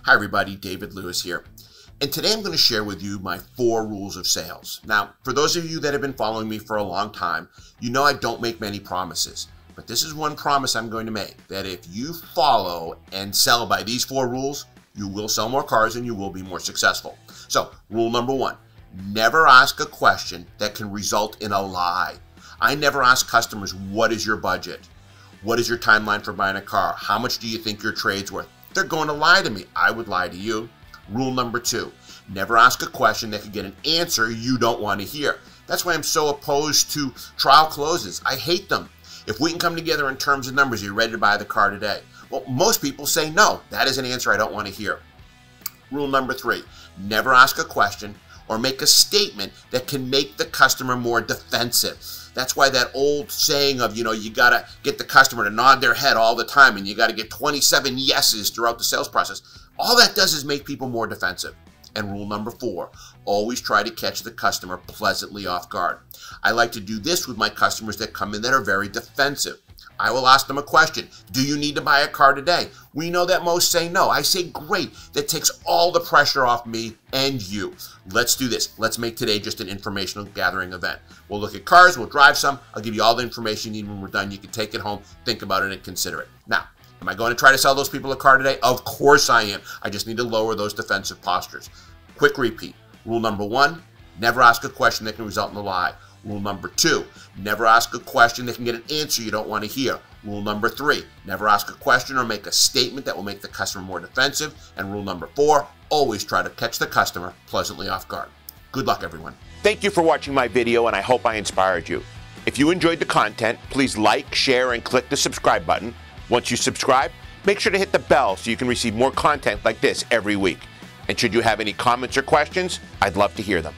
Hi everybody, David Lewis here. And today I'm going to share with you my 4 rules of sales. Now, for those of you that have been following me for a long time, you know I don't make many promises. But this is one promise I'm going to make, that if you follow and sell by these 4 rules, you will sell more cars and you will be more successful. So, rule number 1, never ask a question that can result in a lie. I never ask customers, what is your budget? What is your timeline for buying a car? How much do you think your trade's worth? They're going to lie to me. I would lie to you. Rule number 2, never ask a question that could get an answer you don't want to hear. That's why I'm so opposed to trial closes. I hate them. If we can come together in terms of numbers, are you ready to buy the car today? Well, most people say no. That is an answer I don't want to hear. Rule number 3, never ask a question or make a statement that can make the customer more defensive. That's why that old saying of, you got to get the customer to nod their head all the time and you got to get 27 yeses throughout the sales process. All that does is make people more defensive. And rule number 4, always try to catch the customer pleasantly off guard. I like to do this with my customers that come in that are very defensive. I will ask them a question. Do you need to buy a car today? We know that most say no. I say great. That takes all the pressure off me and you. Let's do this. Let's make today just an informational gathering event. We'll look at cars. We'll drive some. I'll give you all the information you need when we're done. You can take it home, think about it, and consider it. Now, am I going to try to sell those people a car today? Of course I am. I just need to lower those defensive postures. Quick repeat. Rule number 1, never ask a question that can result in a lie. Rule number 2, never ask a question that can get an answer you don't want to hear. Rule number 3, never ask a question or make a statement that will make the customer more defensive. And rule number 4, always try to catch the customer pleasantly off guard. Good luck, everyone. Thank you for watching my video, and I hope I inspired you. If you enjoyed the content, please like, share, and click the subscribe button. Once you subscribe, make sure to hit the bell so you can receive more content like this every week. And should you have any comments or questions, I'd love to hear them.